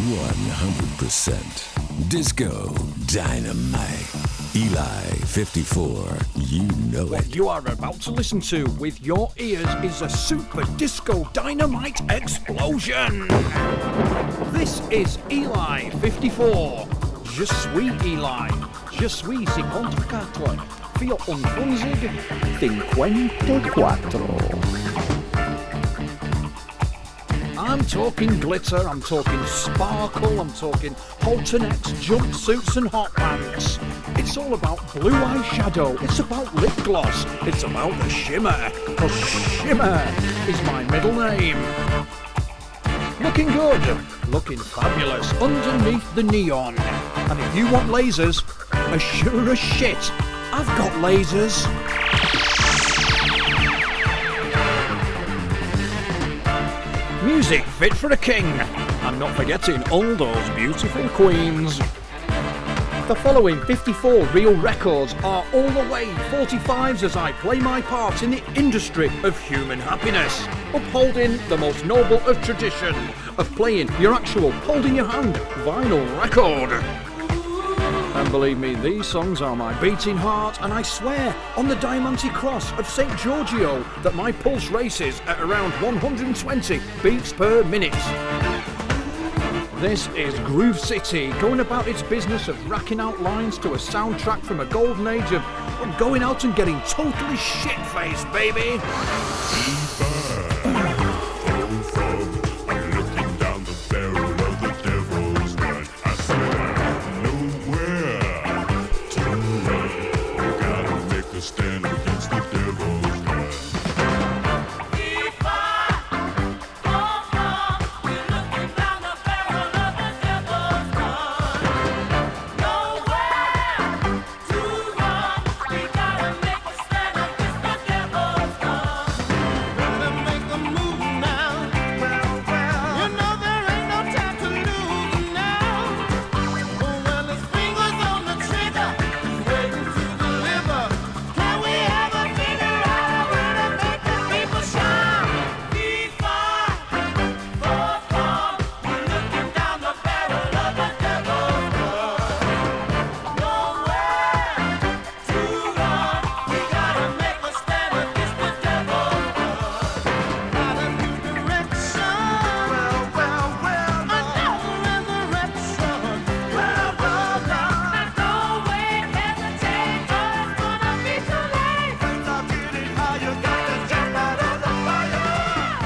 100% Disco Dynamite. ELI 54, you know What it. you are about to listen to with your ears is a super disco dynamite explosion. This is ELI 54. Je suis ELI. Je suis 54. Fio unfunzig 54. I'm talking glitter, I'm talking sparkle, I'm talking halternettes, jumpsuits and hot pants. It's all about blue eyeshadow, it's about lip gloss, it's about the shimmer, because shimmer is my middle name. Looking good, looking fabulous underneath the neon. And if you want lasers, as sure as shit, I've got lasers. Music fit for a king, and not forgetting all those beautiful queens. The following 54 real records are all the way 45s as I play my part in the industry of human happiness, upholding the most noble of tradition, of playing your actual holding your hand vinyl record. And believe me, these songs are my beating heart, and I swear on the Diamante Cross of St. Giorgio that my pulse races at around 120 beats per minute. This is Groove City, going about its business of racking out lines to a soundtrack from a golden age of going out and getting totally shit-faced, baby.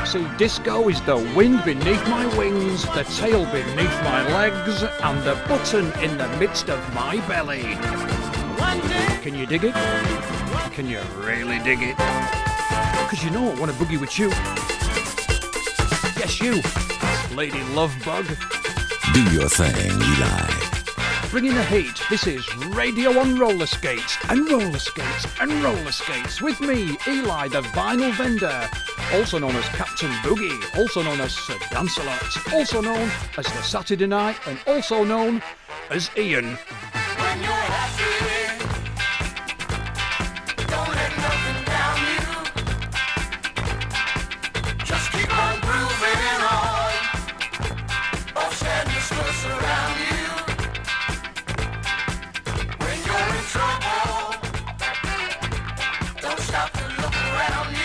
See, disco is the wind beneath my wings, the tail beneath my legs, and the button in the midst of my belly. Can you dig it? Can you really dig it? Because you know I want to boogie with you. Yes, you, Lady Lovebug. Do your thing, Eli. Bringing the heat, this is Radio on Roller Skates, and roller skates, and roller skates, with me, Eli, the vinyl vendor, also known as Captain Boogie, also known as Sir Dance-A-Lot, also known as the Saturday Night, and also known as Ian. When you're happy, don't let nothing down you. Just keep on grooving on, or sadness will surround you. When you're in trouble, don't stop to look around you.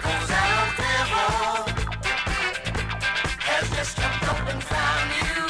'Cause our devil has just jumped up and found you.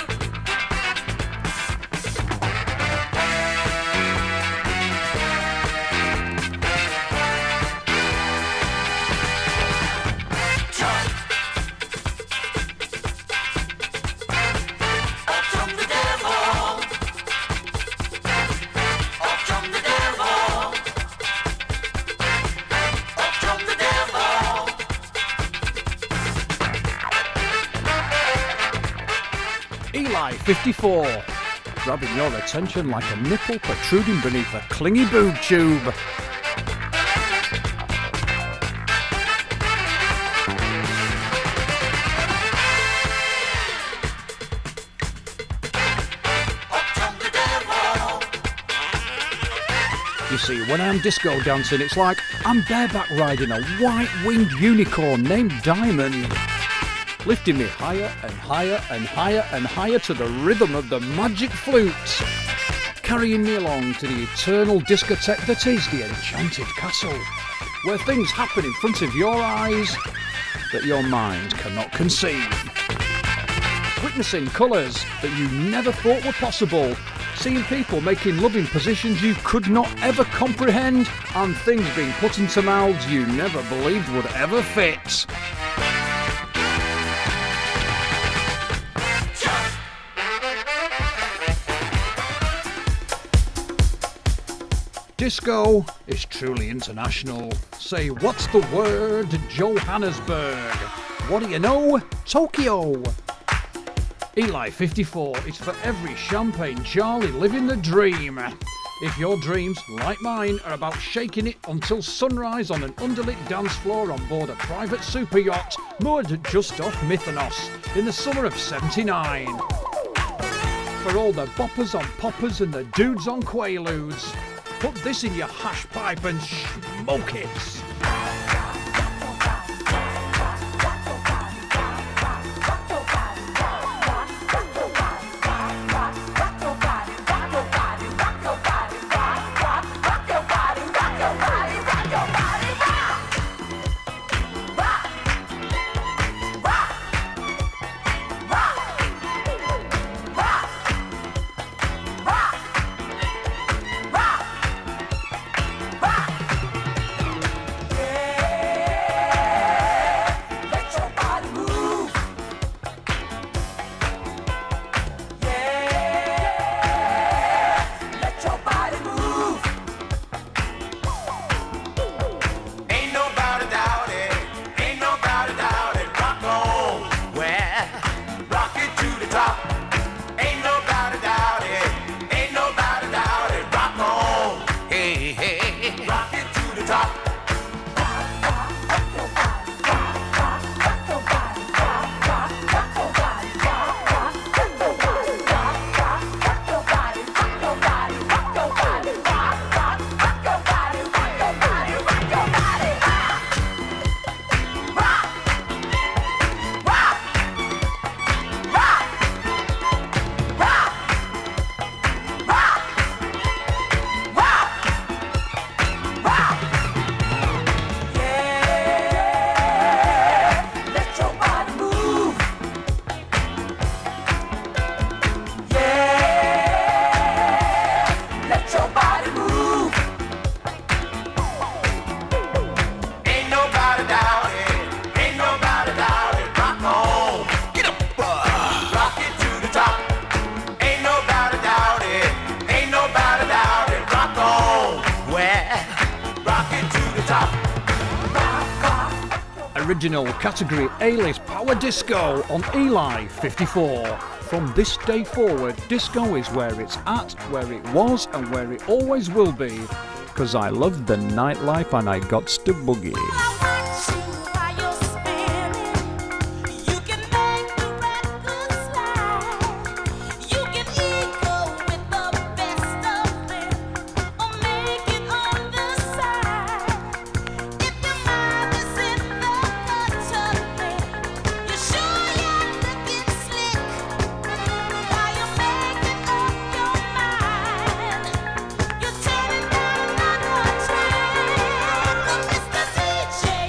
ELI 54, grabbing your attention like a nipple protruding beneath a clingy boob tube. You see, when I'm disco dancing, it's like I'm bareback riding a white-winged unicorn named Diamond. lifting me higher and higher and higher and higher to the rhythm of the magic flute, carrying me along to the eternal discotheque that is the Enchanted Castle, where things happen in front of your eyes that your mind cannot conceive. Witnessing colours that you never thought were possible, seeing people making love in positions you could not ever comprehend, and things being put into mouths you never believed would ever fit. Disco is truly international. Say, what's the word? Johannesburg. What do you know? Tokyo. ELI 54 is for every Champagne Charlie living the dream. If your dreams, like mine, are about shaking it until sunrise on an underlit dance floor on board a private super yacht moored just off Mykonos in the summer of '79. For all the boppers on poppers and the dudes on quaaludes, put this in your hash pipe and smoke it. Original category A-list power disco on ELI 54. From this day forward, disco is where it's at, where it was, and where it always will be. 'Cause I love the nightlife and I got to boogie. DJ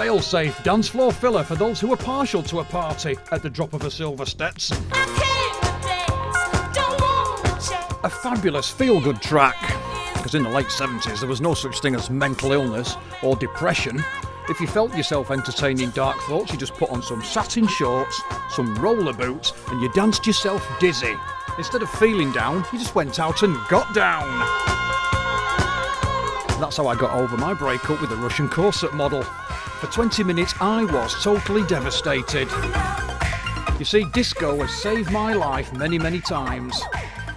fail-safe dance floor filler for those who are partial to a party at the drop of a silver stets. A fabulous feel-good track, because in the late 70s there was no such thing as mental illness or depression. If you felt yourself entertaining dark thoughts, you just put on some satin shorts, some roller boots, and you danced yourself dizzy. Instead of feeling down, you just went out and got down. That's how I got over my breakup with the Russian corset model. For 20 minutes, I was totally devastated. You see, disco has saved my life many, many times.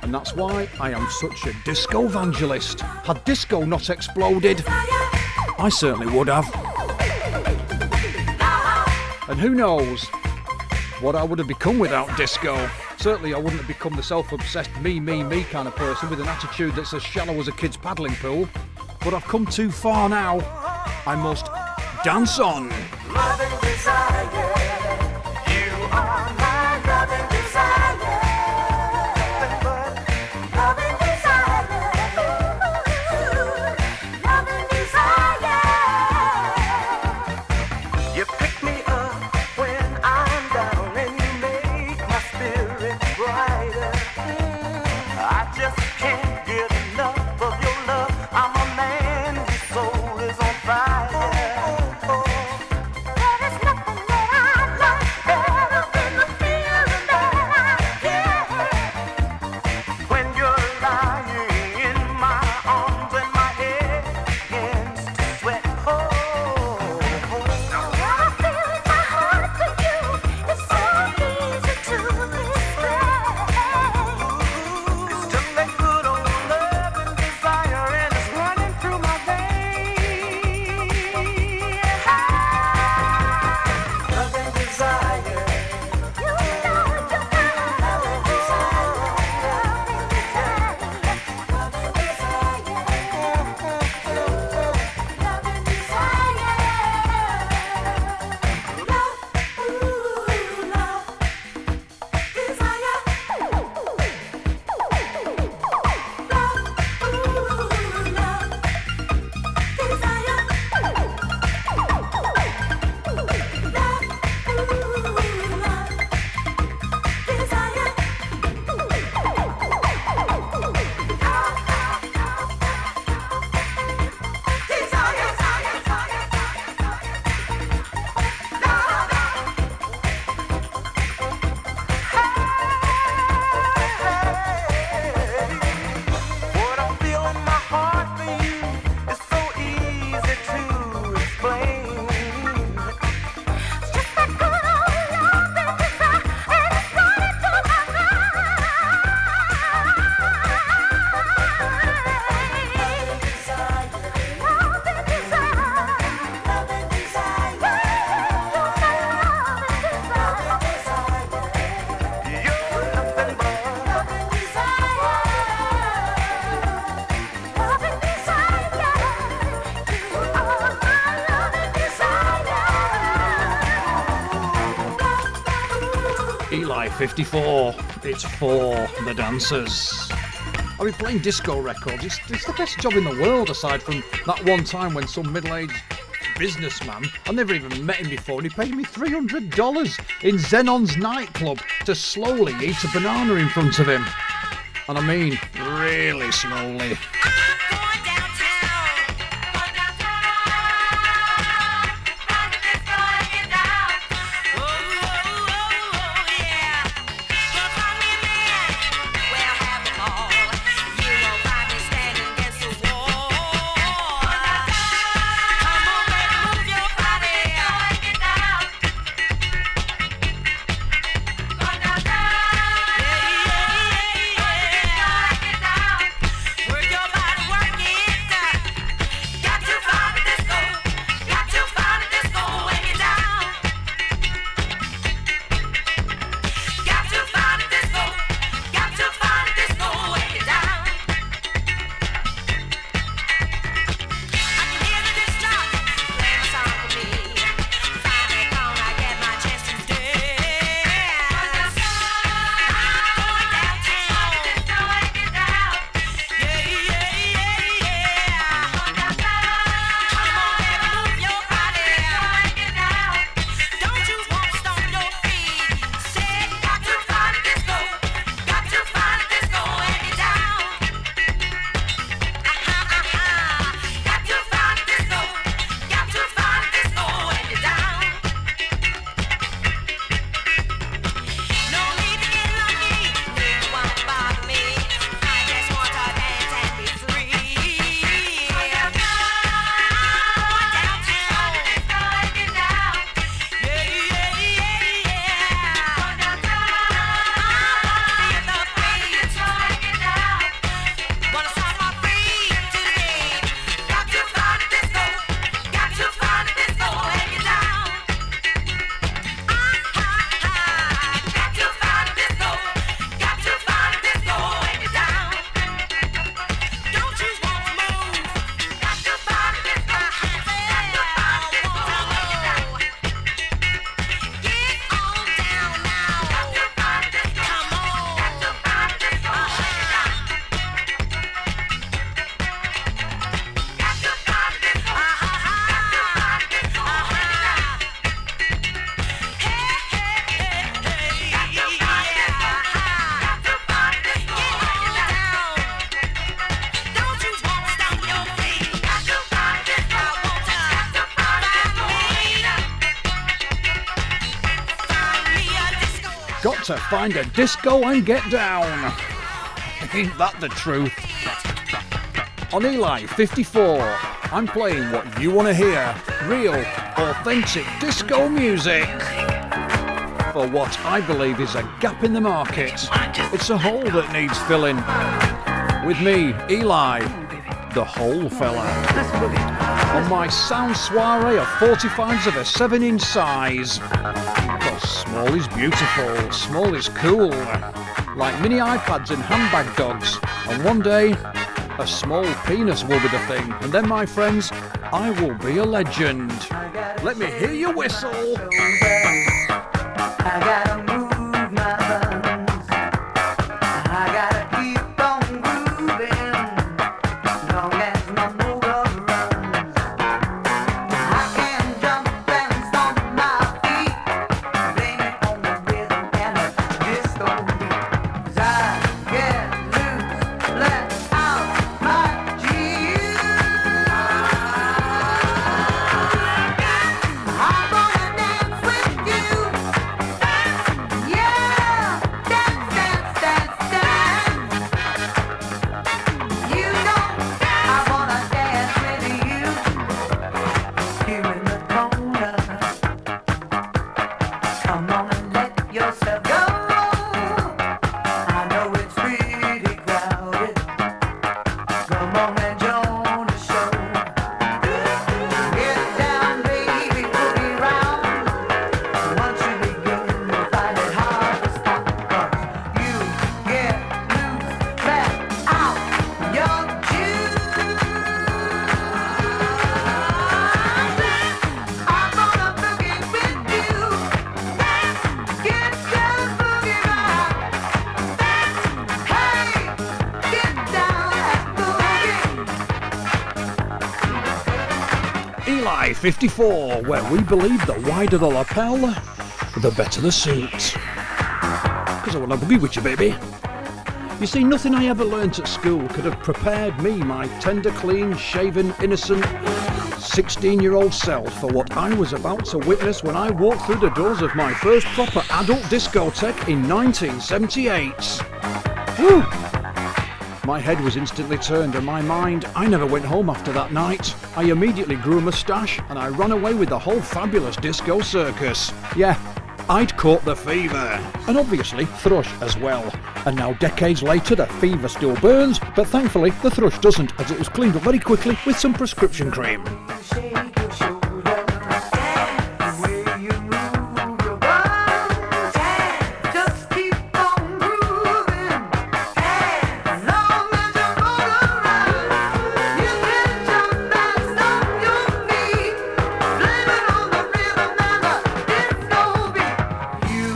And that's why I am such a disco evangelist. Had disco not exploded, I certainly would have. And who knows what I would have become without disco. Certainly I wouldn't have become the self-obsessed me kind of person with an attitude that's as shallow as a kid's paddling pool. But I've come too far now. I must dance on. Love and desire. You are my love and desire. Love and desire. Love and desire. You pick me up when I'm down and you make my spirit brighter. I just can't get enough of your love. I'm a man whose soul is on fire. There is nothing that I love better than the feeling that I get when you're lying in my arms and my head begins to sweat. Oh, what I feel in my heart for you is so easy to explain. It's just that good old love and desire, and it's running through my veins. Love and desire. You know, love and desire. Love and desire. Love and desire. Love, ooh, love, desire. What I feel in my heart for you is so easy to explain. It's just that good old love and desire, and it's running through my veins. Love and desire. Love and desire. Love and desire. You're nothing but love and desire. Love and desire. You are my love and desire. ELI 54, it's for the dancers. I've been playing disco records. It's the best job in the world, aside from that one time when some middle-aged businessman, I never even met him before, and he paid me $300 in Zenon's nightclub to slowly eat a banana in front of him. And I mean, really slowly. Work your body, work it. to find a disco and get down. Ain't that the truth? On ELI 54, I'm playing what you want to hear. Real, authentic disco music. For what I believe is a gap in the market. It's a hole that needs filling. With me, ELI, the hole fella. On my sound soiree of 45s of a 7-inch size. Because small is beautiful, small is cool. Like mini iPads and handbag dogs. And one day, a small penis will be the thing. And then, my friends, I will be a legend. Let me hear you whistle. I gotta move my buns. I gotta keep on grooving. Long as my motor runs. I can jump and stomp my feet. Blame it on the rhythm and the disco beat. 'Cause I get loose, let out my juice. I'm gonna dance with you. Yeah, dance, dance, dance, dance. You know I wanna dance with you. You in the corner. Come on and let yourself go. I know it's pretty crowded. Come on and join the show. Get down, baby, boogie round. Once you begin, you'll find it hard to stop. 'Cause you get loose, let out your juice. I'm gonna boogie with you. Get down, boogie round. Hey, get down and boogie. ELI 54, where we believe the wider the lapel, the better the suit. Because I want to boogie with you, baby. You see, nothing I ever learnt at school could have prepared me, my tender, clean, shaven, innocent 16-year-old self, for what I was about to witness when I walked through the doors of my first proper adult discotheque in 1978. Woo! My head was instantly turned and my mind, I never went home after that night. I immediately grew a moustache and I ran away with the whole fabulous disco circus. Yeah, I'd caught the fever. And obviously, thrush as well. And now decades later, the fever still burns, but thankfully the thrush doesn't, as it was cleaned up very quickly with some prescription cream. Shake your shoulders, the way you move your bones. Just keep on grooving. As long as your motor runs, you can jump and stomp your feet. Blame it on the rhythm and the disco beat. You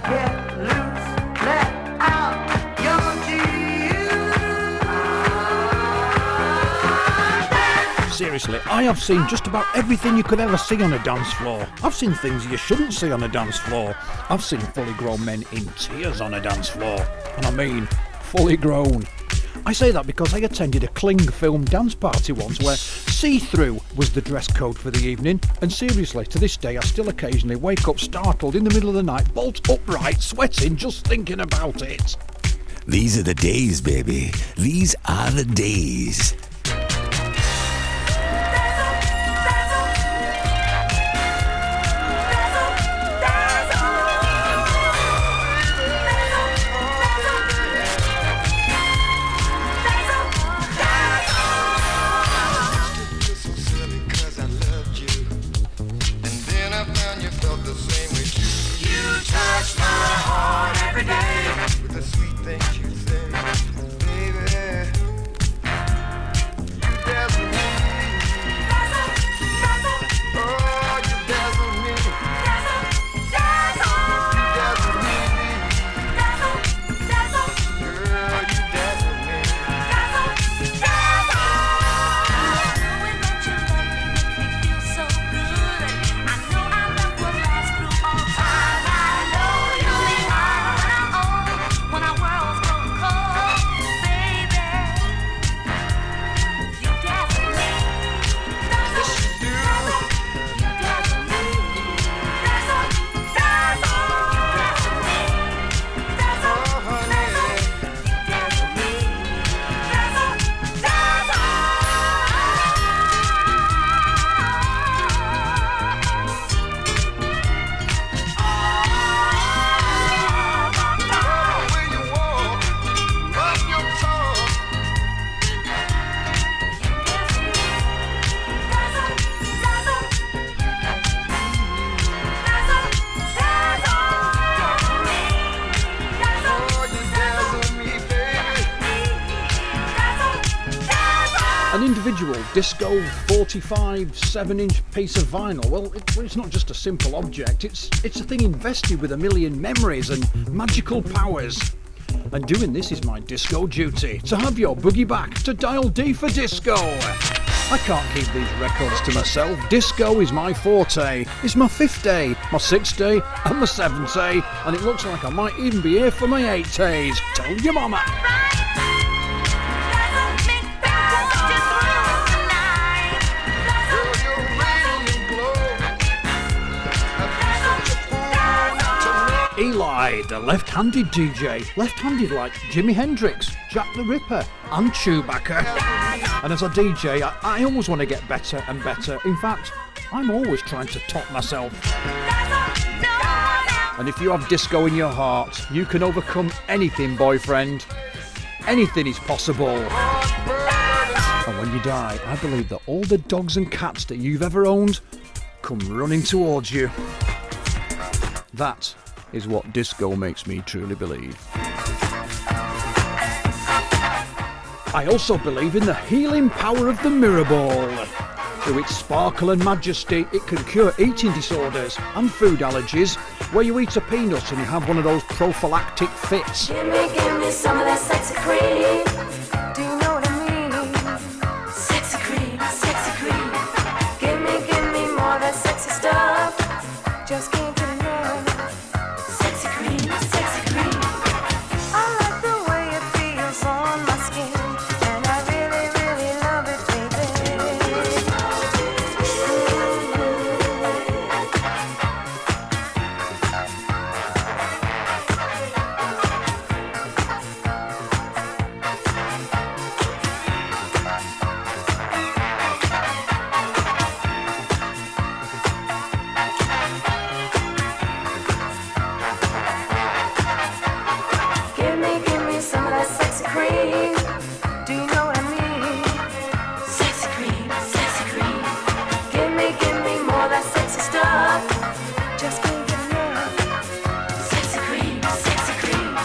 get loose, let out your juice. Seriously, I have seen just about everything you could ever see on a dance floor. I've seen things you shouldn't see on a dance floor. I've seen fully grown men in tears on a dance floor. And I mean, fully grown. I say that because I attended a Kling film dance party once where see-through was the dress code for the evening. And seriously, to this day I still occasionally wake up startled in the middle of the night, bolt upright, sweating just thinking about it. These are the days, baby. These are the days. An individual disco 45 7-inch piece of vinyl, well, it's not just a simple object, it's a thing invested with a million memories and magical powers. And doing this is my disco duty, to have your boogie back, to dial D for disco. I can't keep these records to myself. Disco is my forte. It's my 5th day, my 6th day, and my 7th day, and it looks like I might even be here for my 8 days. Tell your mama. ELI, the left-handed DJ. Left-handed like Jimi Hendrix, Jack the Ripper, and Chewbacca. And as a DJ, I always want to get better and better. In fact, I'm always trying to top myself. And if you have disco in your heart, you can overcome anything, boyfriend. Anything is possible. And when you die, I believe that all the dogs and cats that you've ever owned come running towards you. That is what disco makes me truly believe. I also believe in the healing power of the mirror ball. Through its sparkle and majesty, it can cure eating disorders and food allergies, where you eat a peanut and you have one of those prophylactic fits. Give me some of that sexy cream. Do you know what I mean? Sexy cream, sexy cream. Give me more of that sexy stuff. Just can't get enough. Sexy cream, sexy cream. I like the way it feels on my skin, and I really, really love it, baby. Give me some of that sexy cream. Do you know what I mean? Sexy cream, sexy cream. Give me more of that sexy stuff. Just can't get enough. Sexy cream, sexy cream.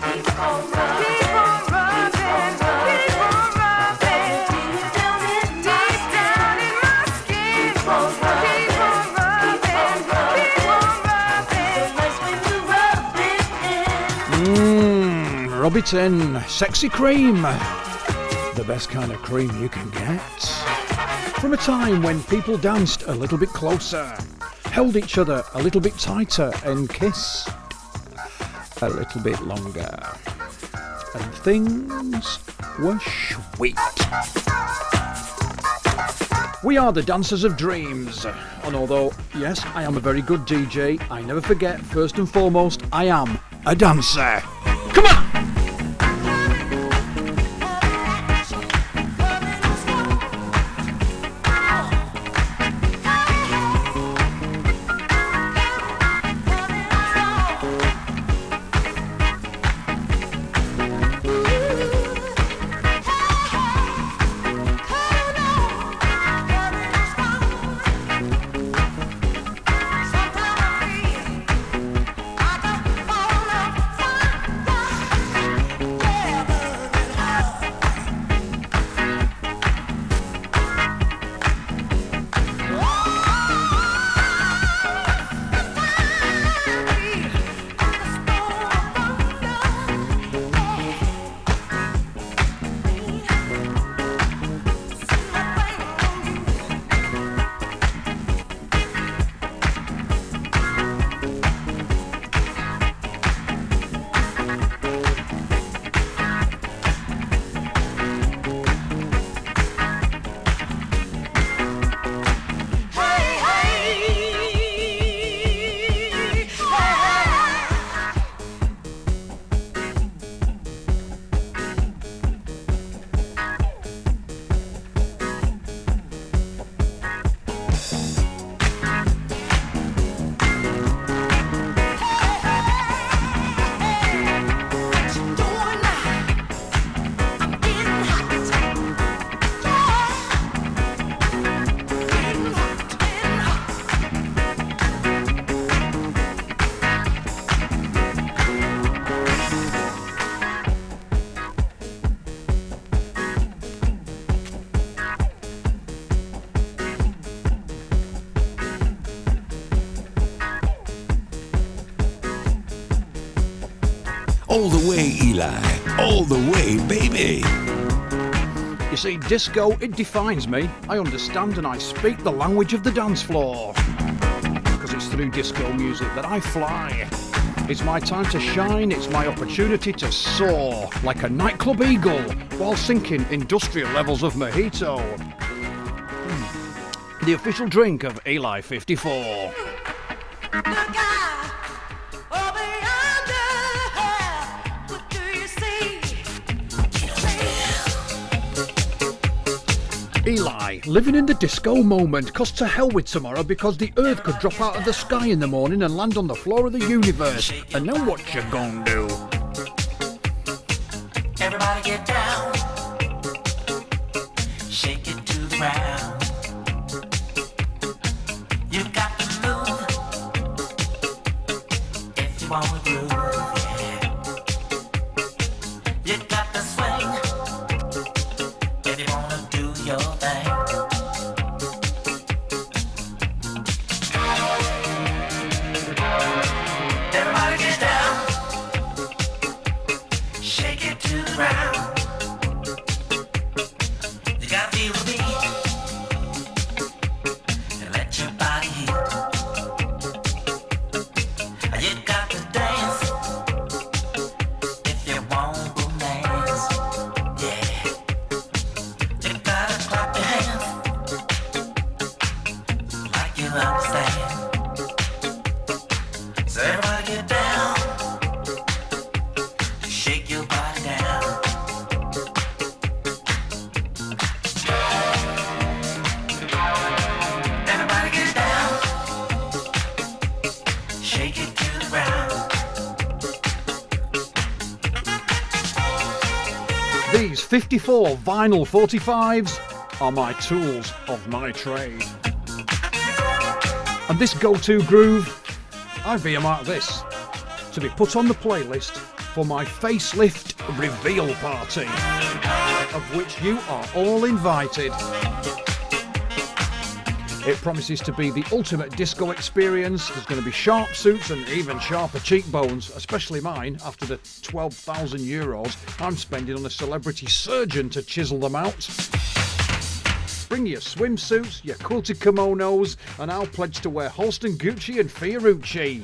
Keep on rubbing, keep on rubbing, deep down in my skin. Keep on rubbing, nice when you rub it in. Rub it in. Sexy cream. The best kind of cream you can get. From a time when people danced a little bit closer, held each other a little bit tighter, and kissed a little bit longer. And things were sweet. We are the dancers of dreams. And although, yes, I am a very good DJ, I never forget, first and foremost, I am a dancer. Come on! All the way, Eli. All the way, baby. You see, disco, it defines me. I understand and I speak the language of the dance floor. Because it's through disco music that I fly. It's my time to shine, it's my opportunity to soar like a nightclub eagle while sinking industrial levels of mojito. The official drink of ELI 54. ELI, living in the disco moment, 'cause to hell with tomorrow, because the earth could drop out of the sky in the morning and land on the floor of the universe. And then what you gonna do? Everybody get down, shake it to the ground. You got to move if you want to groove. Yeah. You got to swing if you want to do your thing. Everybody get down, shake it to the ground. You gotta feel the beat and let your body heat. You got to dance if you want romance. Yeah. You gotta clap your hands like you understand. So everybody get down, shake your body down. Everybody get down, shake it to the ground. These 54 vinyl 45s are my tools of my trade. And this go-to groove, I've earmarked this to be put on the playlist for my facelift reveal party, of which you are all invited. It promises to be the ultimate disco experience. There's going to be sharp suits and even sharper cheekbones, especially mine, after the 12,000 euros I'm spending on a celebrity surgeon to chisel them out. Bring your swimsuits, your quilted kimonos, and I'll pledge to wear Halston Gucci and Fiorucci.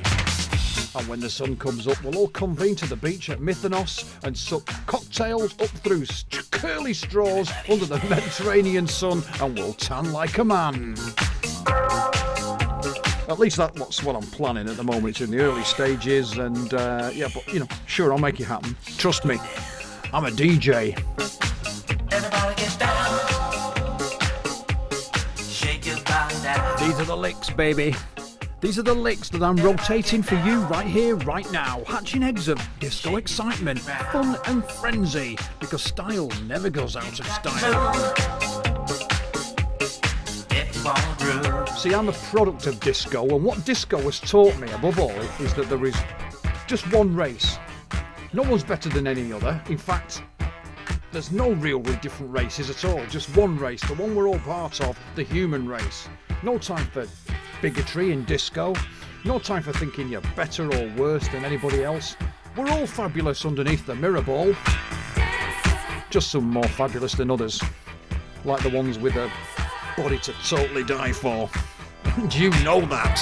And when the sun comes up, we'll all convene to the beach at Mykonos and suck cocktails up through curly straws under the Mediterranean sun, and we'll tan like a man. At least that's what I'm planning at the moment. It's in the early stages, and yeah, but you know, sure, I'll make it happen. Trust me, I'm a DJ. Everybody get down, shake your body down. These are the licks, baby. These are the licks that I'm rotating for you right here, right now. Hatching eggs of disco excitement, fun and frenzy, because style never goes out of style. If you want to groove. See, I'm a product of disco, and what disco has taught me, above all, is that there is just one race. No one's better than any other. In fact, there's no really different races at all. Just one race, the one we're all part of, the human race. No time for bigotry in disco. No time for thinking you're better or worse than anybody else. We're all fabulous underneath the mirror ball. Just some more fabulous than others. Like the ones with a body to totally die for. And you know that.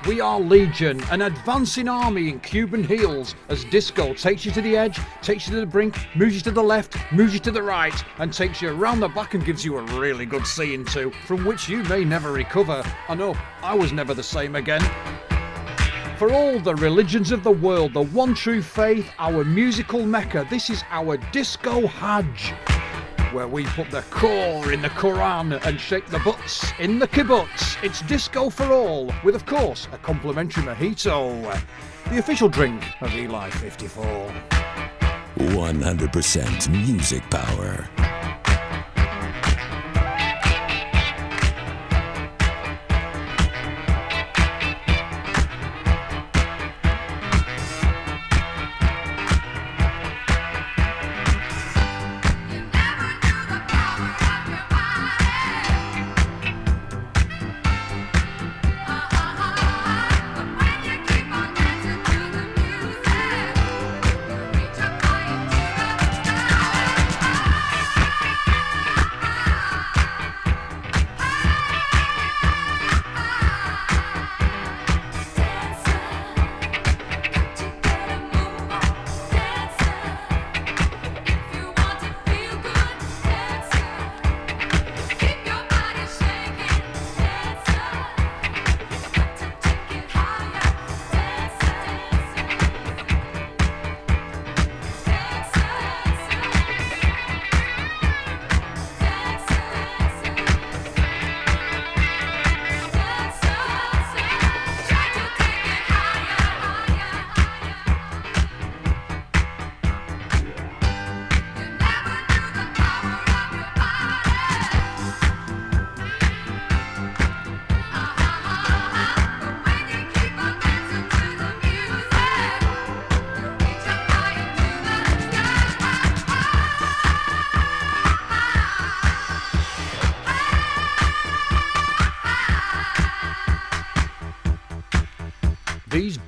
We are Legion, an advancing army in Cuban heels, as disco takes you to the edge, takes you to the brink, moves you to the left, moves you to the right, and takes you around the back and gives you a really good seeing to, from which you may never recover. I know, I was never the same again. For all the religions of the world, the one true faith, our musical mecca, this is our disco Hajj, where we put the core in the Quran and shake the butts in the kibbutz. It's disco for all, with of course a complimentary mojito, the official drink of ELI 54. 100% music power. When you keep on dancing.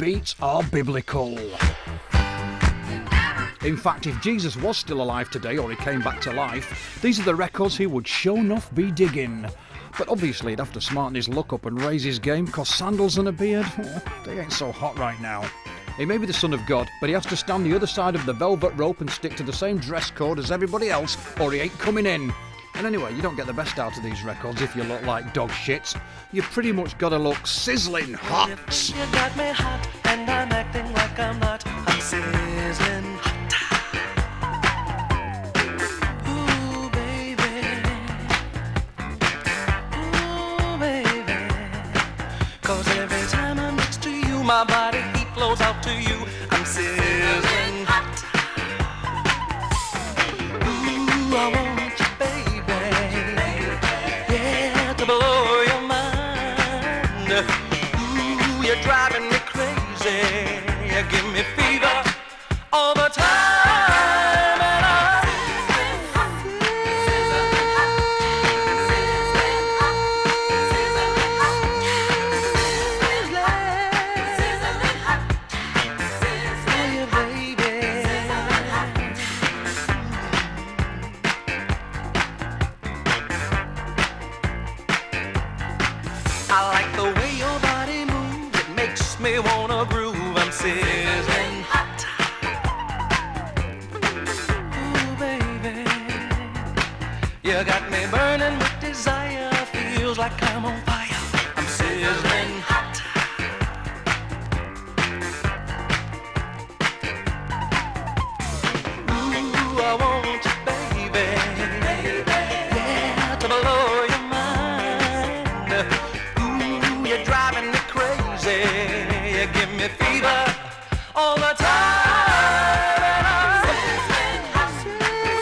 beats are biblical. In fact, if Jesus was still alive today, or he came back to life, these are the records he would sure enough be digging. But obviously he'd have to smarten his luck up and raise his game, cause sandals and a beard, they ain't so hot right now. He may be the son of God, but he has to stand the other side of the velvet rope and stick to the same dress code as everybody else, or he ain't coming in. And anyway, you don't get the best out of these records if you look like dog shit. You pretty much gotta look sizzling hot. You got me hot, and I'm acting like I'm not. I'm sizzling hot. Ooh, baby. Ooh, baby. 'Cause every time I'm next to you, my body heat flows out to you. I'm sizzling hot. Ooh, I want you, baby. Yeah, to blow your mind. Ooh, you're driving me crazy. You give me fever all the time. And I like the way your body moves. It makes me wanna groove. I'm sizzling hot. Ooh, baby. You got me burning with desire. Feels like I'm on fire. I'm sizzling hot. Ooh, I want you, baby. Yeah, to blow your mind. Ooh, you're driving me crazy. You give me fever all the time. And I'm sizzling hot.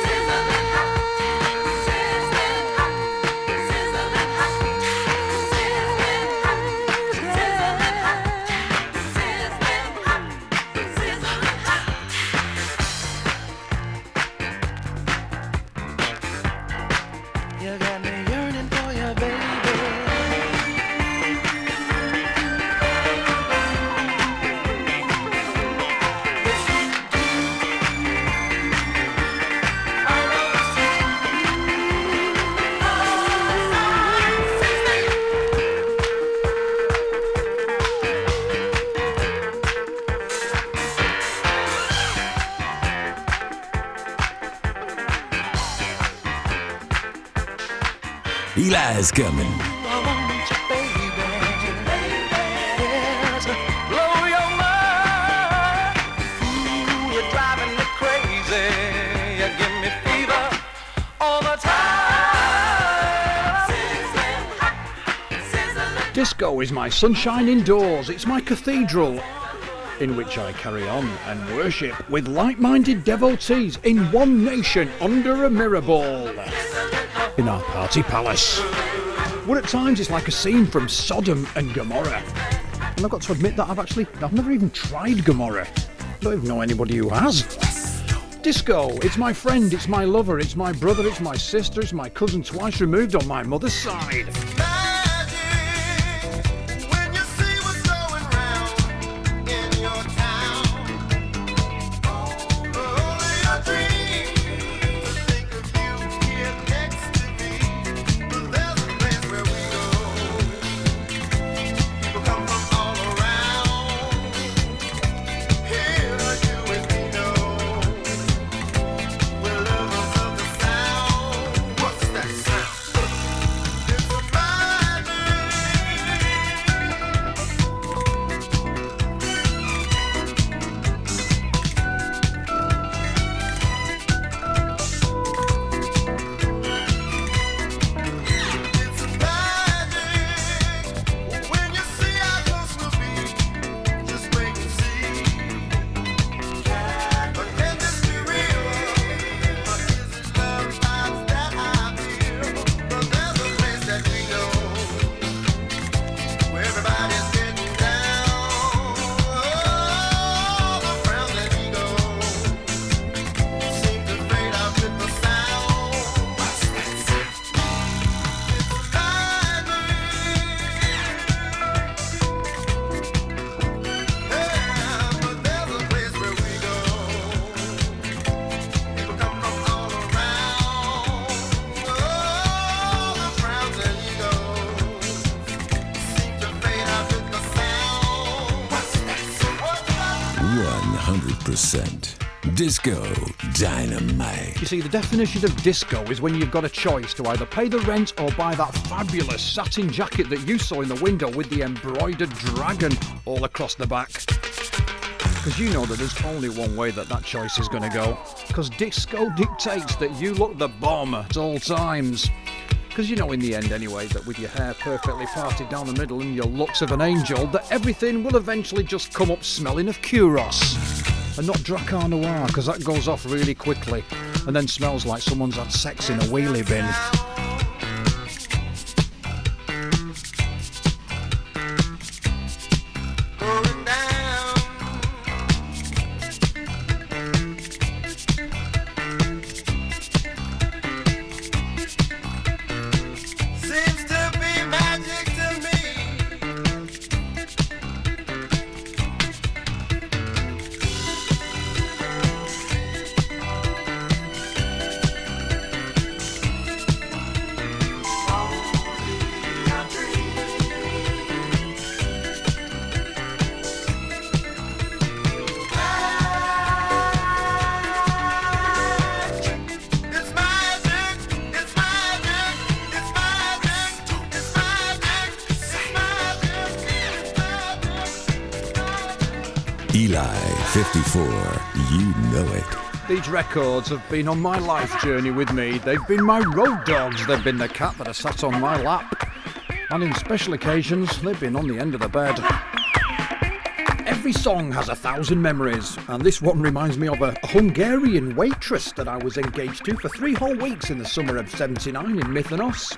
Sizzling hot. Sizzling hot. Sizzling hot. Sizzling hot. Sizzling hot. Sizzling hot. Sizzling hot. You got me yearning for you, baby. Eli's coming. I want you, baby. Yeah, to blow your mind. Ooh, you're driving me crazy. You give me fever all the time. Sizzling hot, sizzling. Disco is my sunshine indoors. It's my cathedral, in which I carry on and worship with like-minded devotees in one nation under a mirror ball in our party palace. Well, at times it's like a scene from Sodom and Gomorrah. And I've got to admit that I've never even tried Gomorrah. I don't even know anybody who has. Disco, it's my friend, it's my lover, it's my brother, it's my sister, it's my cousin twice removed on my mother's side. When you see what's going round in your town, only a dream to think of you here next to me. But there's a place where we go. People come from all around. Here you and me know we're lovers of the sound. What's that sound? It's a 100% Disco Dynamite. You see, the definition of disco is when you've got a choice to either pay the rent or buy that fabulous satin jacket that you saw in the window with the embroidered dragon all across the back. Because you know that there's only one way that choice is going to go. Because disco dictates that you look the bomb at all times. Because you know in the end anyway that with your hair perfectly parted down the middle and your looks of an angel, that everything will eventually just come up smelling of Kuros. And not Dracar Noir, because that goes off really quickly and then smells like someone's had sex in a wheelie bin. ELI 54, you know it. These records have been on my life journey with me. They've been my road dogs. They've been the cat that has sat on my lap. And in special occasions, they've been on the end of the bed. Every song has 1,000 memories, and this one reminds me of a Hungarian waitress that I was engaged to for 3 whole weeks in the summer of '79 in Mykonos.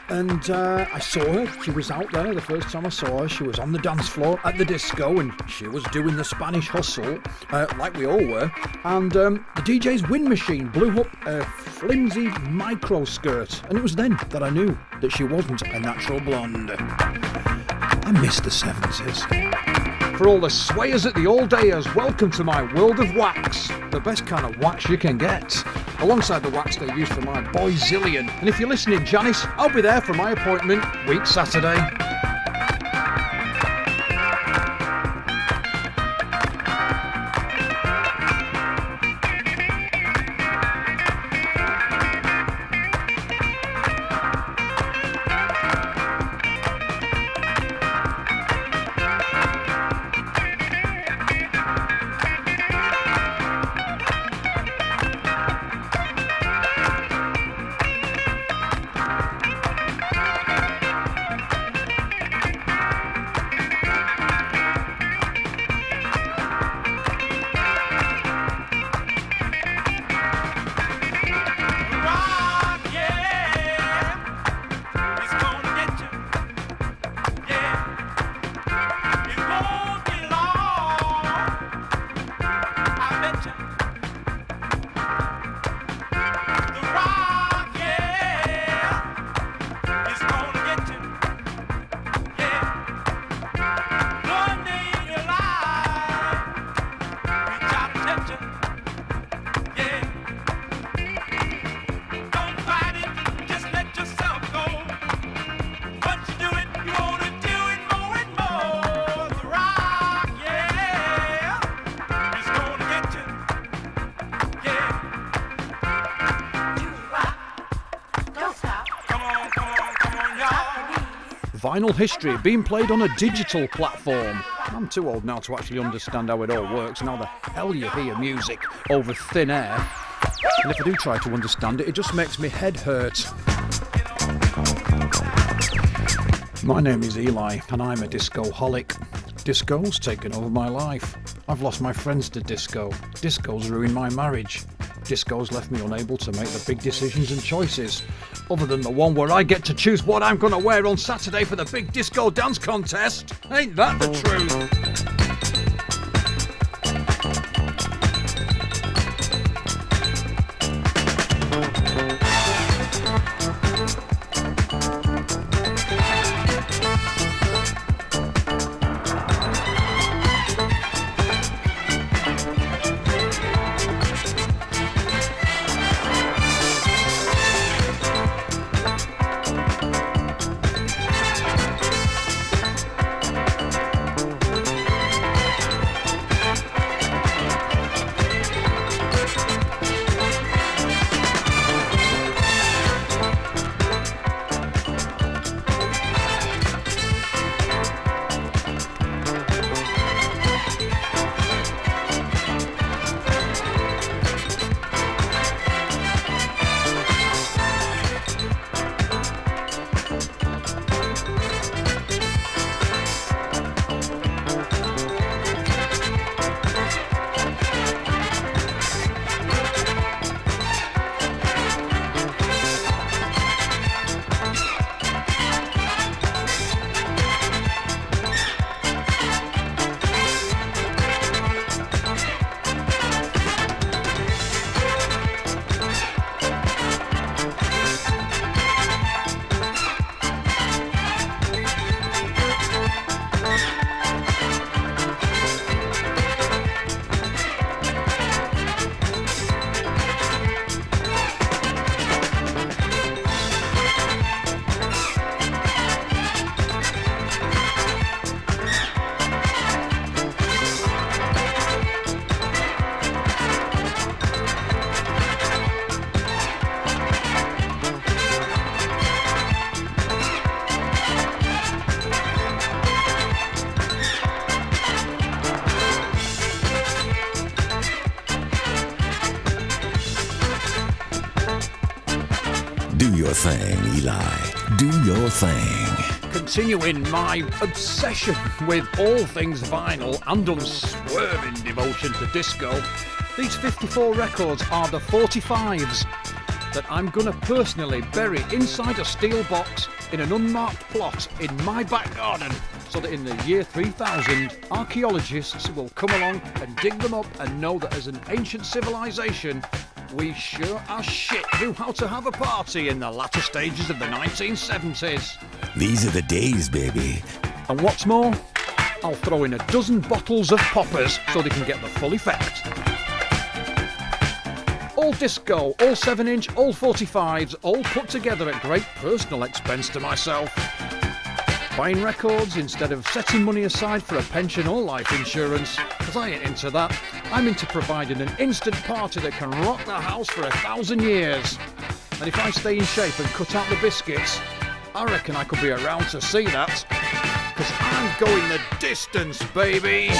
And I saw her. She was out there the first time I saw her. She was on the dance floor at the disco and she was doing the Spanish hustle, like we all were. And the DJ's wind machine blew up a flimsy micro skirt. And it was then that I knew that she wasn't a natural blonde. I miss the 70s. For all the swayers at the all-dayers, welcome to my world of wax. The best kind of wax you can get. Alongside the wax they use for my boy Zillion. And if you're listening, Janice, I'll be there for my appointment week Saturday. Vinyl history being played on a digital platform. I'm too old now to actually understand how it all works and how the hell you hear music over thin air. And if I do try to understand it, it just makes my head hurt. My name is Eli and I'm a disco-holic. Disco's taken over my life. I've lost my friends to disco. Disco's ruined my marriage. Disco's left me unable to make the big decisions and choices. Other than the one where I get to choose what I'm going to wear on Saturday for the big disco dance contest. Ain't that the truth? Do your thing, Eli. Do your thing. Continuing my obsession with all things vinyl and unswerving devotion to disco, these 54 records are the 45s that I'm gonna personally bury inside a steel box in an unmarked plot in my back garden, so that in the year 3000 archaeologists will come along and dig them up and know that as an ancient civilization we sure as shit knew how to have a party in the latter stages of the 1970s. These are the days, baby. And what's more, I'll throw in a dozen bottles of poppers so they can get the full effect. All disco, all 7-inch, all 45s, all put together at great personal expense to myself. Buying records instead of setting money aside for a pension or life insurance, because I ain't into that. I'm into providing an instant party that can rock the house for 1,000 years. And if I stay in shape and cut out the biscuits, I reckon I could be around to see that. Because I'm going the distance, baby.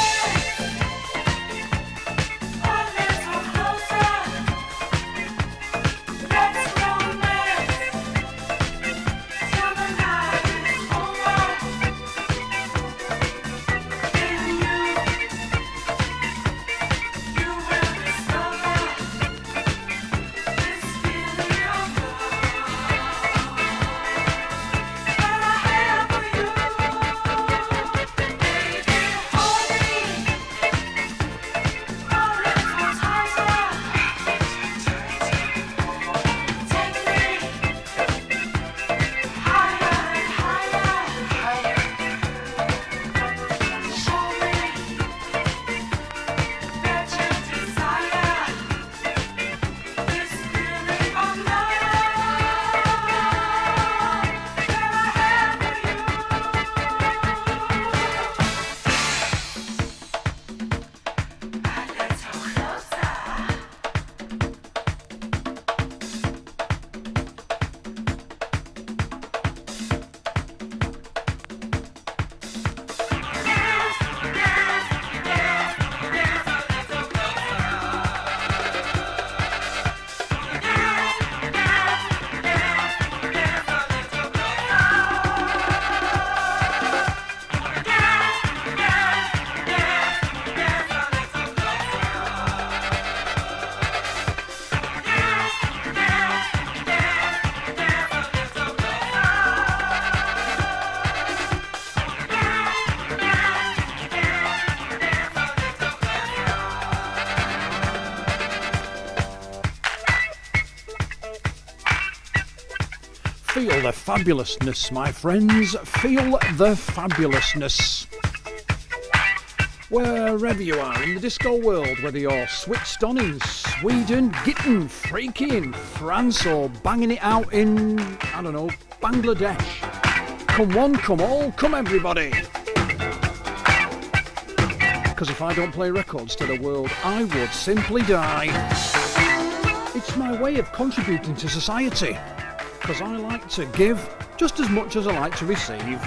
Feel the fabulousness, my friends. Feel the fabulousness. Wherever you are in the disco world, whether you're switched on in Sweden, getting freaky in France, or banging it out in, I don't know, Bangladesh. Come one, come all, come everybody. Because if I don't play records to the world, I would simply die. It's my way of contributing to society. Because I like to give just as much as I like to receive.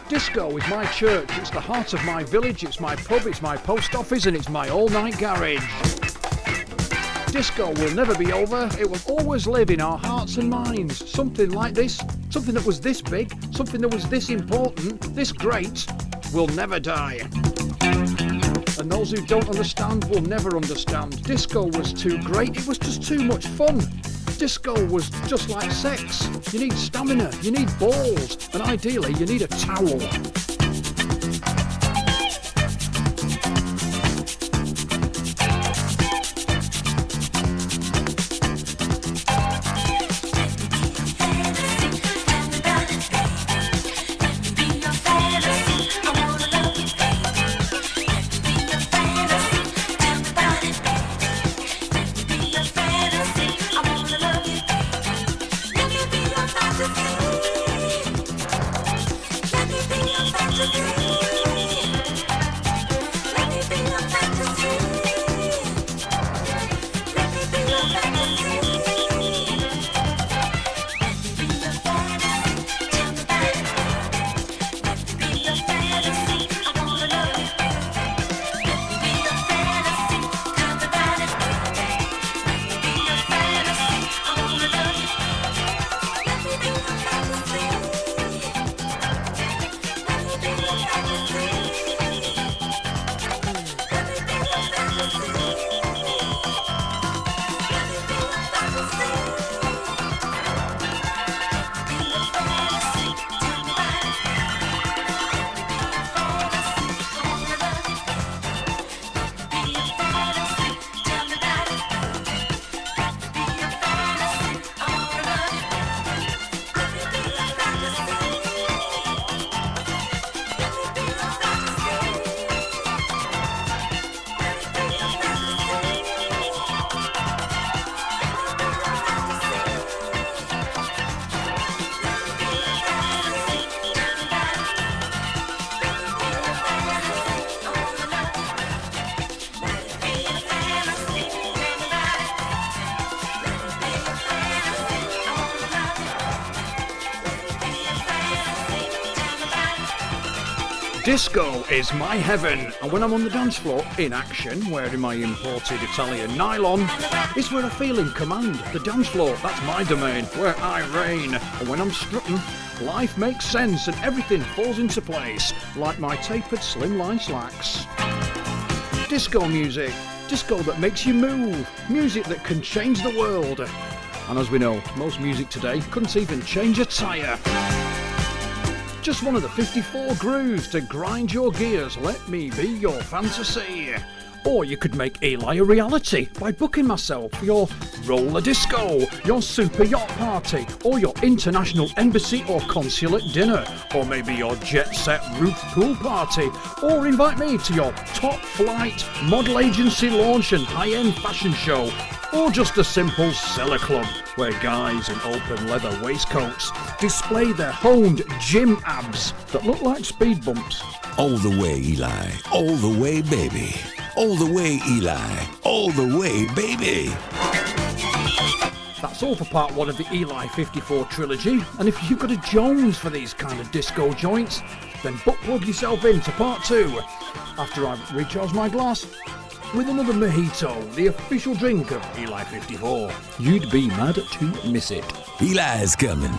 Disco is my church, it's the heart of my village, it's my pub, it's my post office, and it's my all-night garage. Disco will never be over, it will always live in our hearts and minds. Something like this, something that was this big, something that was this important, this great, will never die. And those who don't understand will never understand. Disco was too great, it was just too much fun. Disco was just like sex. You need stamina, you need balls, and ideally you need a towel. Disco is my heaven, and when I'm on the dance floor in action, wearing my imported Italian nylon, it's where I feel in command. The dance floor, that's my domain, where I reign. And when I'm strutting, life makes sense and everything falls into place, like my tapered slimline slacks. Disco music, disco that makes you move, music that can change the world. And as we know, most music today couldn't even change a tyre. Just one of the 54 grooves to grind your gears. Let me be your fantasy. Or you could make ELI a reality by booking myself for your roller disco, your super yacht party, or your international embassy or consulate dinner, or maybe your jet set roof pool party, or invite me to your top flight model agency launch and high-end fashion show, or just a simple cellar club where guys in open leather waistcoats display their honed gym abs that look like speed bumps. All the way, Eli. All the way, baby. All the way, Eli. All the way, baby. That's all for part 1 of the ELI 54 trilogy, and if you've got a Jones for these kind of disco joints, then butt plug yourself in to part 2 after I've recharged my glass with another mojito, the official drink of ELI 54. You'd be mad to miss it. Eli's coming.